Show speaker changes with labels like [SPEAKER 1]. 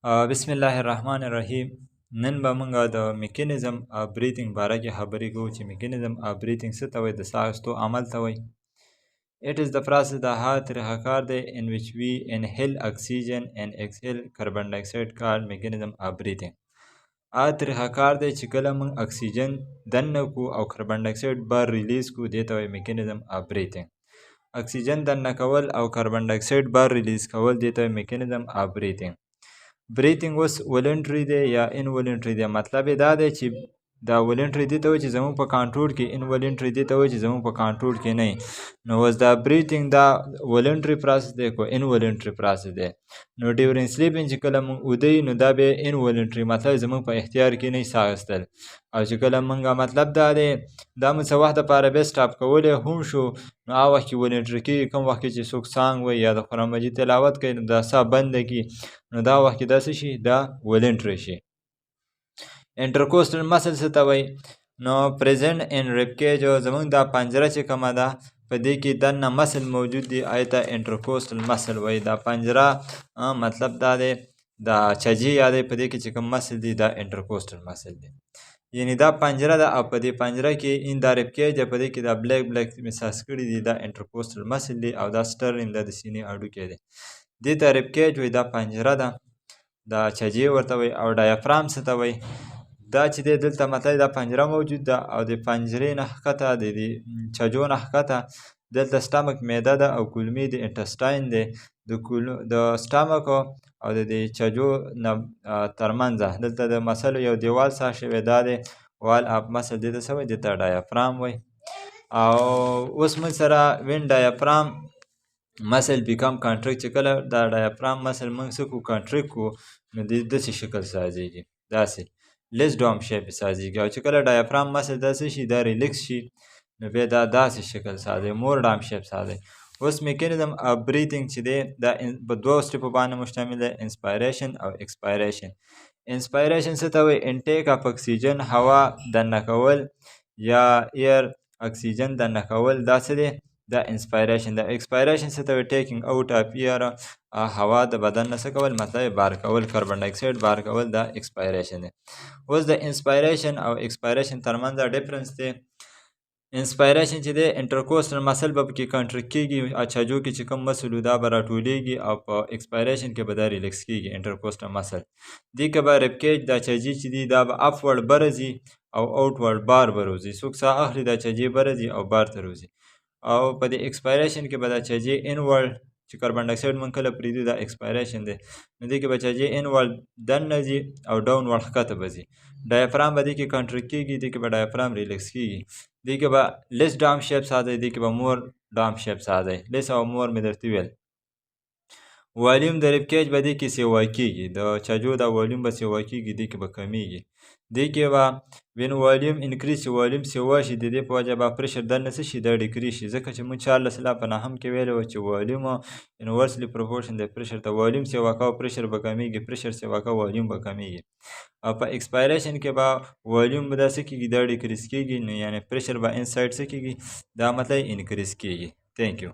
[SPEAKER 1] بسم الله الرحمن الرحیم. نن به موږ د میکانیزم اف بریثینګ باره کې خبرې کوو چې میکانیزم اف بریثینګ څه ته وایي، د ساه اخیستو عمل ته وایي. It is the process that هغه طریقه کار دی in which we inhale oxygen and exhale carbon dioxide called mechanism of breathing. هغه طریقه کار دی چې کله موږ اکسیجن دننه کړو او کاربن ډای اکساید بار ریلیز کړو، دې ته وایي میکانیزم اف بریثینګ. اکسیجن دننه کول او کاربن ډای اکساید بار ریلیز کول، دې ته وایي میکانیزم اف بریثینګ. بریثینګ اوس ولنټري دی یا انولنټري دی. مطلب یې دا دی چې دا ولنټري دې ته وایي چې زموږ په کنټرول کې، انولنټري دې ته وایي چې زموږ په کنټرول کې نه وي. نو اوس دا بریثینګ دا ولنټري پروسس دی که انولنټري پروسس دی. نو ډیورینګ سلیپینګ چې کله موږ ویده یو نو دا بیا انولنټري، مطلب زموږ په اختیار کې نه وي ساه اخیستل. او چې کله موږ مطلب دا دی دا موږ څه وخت دپاره بیا سټاپ کولی هم شو، نو هغه وخت کې ولنټري کېږي. کوم وخت کې چې څوک سانګ وایي یا د قرآن مجید تلاوت کوي نو دا ساه بنده کړي، نو دا وخت کې دا څه شي، دا ولنټري شي. انټرکوسټل مسل څه ته وایي؟ نو پریزنټ ان ریب کیج، زموږ دا پنجره چې کومه ده په دې کې دننه مسل موجود دی، هغې ته انټرکوسټل مسل وایي. دا پنجره مطلب دا دی دا چجې یا دی په دې کې چې کوم مسل دی دا انټرکوسټل مسل دی. یعنی دا پنجره ده او په دې پنجره کې ان دا ریب کیج دی، په دې کې دا بلیک مساس کړي دي، دا انټرکوسټل مسل دی. او دا سټرنیم دا د سینې هډوکی دی، دې ته ریب کیج وایي. دا پنجره ده، دا چجې ورته وایي. او ډایافرام څه ته وایي؟ دا چې دی دلته مطلب دا پنجره موجود ده او د پنجرې نه ښکته د دې چجو نه ښکته دلته سټامک معده ده او کولمې د انټسټاین دی. د سټامک او د دې چجو نه ترمنځه دلته د مسلو یو دیوال ساه شوی، دا دی وال اف مسل، دې ته څه وایي؟ دې ته ډایافرام وایي. او اوس موږ سره وین ډایافرام مسل بیکم کانټریکټ، چې کله دا ډایافرام مسل موږ څه کړو کانټریکټ کړو نو داسې شکل سازېږي، داسې لیس ډوم شیپ سازېږي. او چې کله ډایافرام مسل داسې شي دا ریلیکس شي نو بیا دا داسې شکل سازوي، مور ډام شیپ سازوي. اوس میکانیزم اف بریثینګ چې دی دا په دوه سټیپو باندې مشتمل دی، انسپایریشن او ایکسپایریشن. انسپایریشن څه ته وایي؟ انټیک اف اکسیجن، هوا دننه کول یا ایر اکسیجن دننه کول، دا څه دی؟ دا انسپایریشن. دا ایکسپایریشن څه ته وایي؟ ټیکینګ اوټ اف ایر، هوا د بدن نه څه کول، مطلب بار کول، کاربن ډای اکساید بار کول، دا ایکسپایریشن دی. اوس د انسپایریشن او ایکسپایریشن ترمنځ ډیفرنس دی. انسپایریشن چې دی انټرکوسټل مسل به پکې کنټریکټ کېږي، چجو کې چې کوم مسل دا به راټولېږي، او په ایکسپایریشن کې به دا ریلیکس کېږي انټرکوسټل مسل. دې کې به ریب کیج دا چجې چې دي دا به اپورډ بره ځي او اوټورډ بار به روځي. څوک ساه اخلي دا چجې بره ځي او بار ته روځي. او په دې ایکسپایریشن کې به دا چجې انورډ چې کاربن ډای اکساید مونږ کله پرېږدو دا ایکسپایریشن دی، نو دې کې به چجې انورډ دننه ځي او ډاونورډ ښکته به ځي. ډایافرام به دې کې کنټریکټ کېږي، دې کې به ډایافرام ریلیکس کېږي. دې کې به لیس ډام شیپ سازوي، دې کې به مور ډام شیپ سازوي. لیس او مور مې درته ویل. والیوم د ریب کیج به دې کې سیوا کېږي، د چجو دا والیوم به سیوا کېږي، دې کې به کمیږي. دې کې به وین والیوم انکریز شي، والیوم سیوا شي، د دې په وجه به پرشر دننه څه شي، دا ډیکریز شي. ځکه چې موږ 14 په نهم کې ویلي وو چې والیوم انورسلی پروپورشن د پرشر ته، والیوم سیوا کوه پرشر به کمیږي، پرشر سیوا کوه والیوم به کمیږي. او په ایکسپایریشن کې به والیوم به دا څه کېږي، دا ډیکریز کېږي، نو یعنې پرشر به انسایډ څه کېږي، دا مطلب انکریز کېږي. تھینک یو.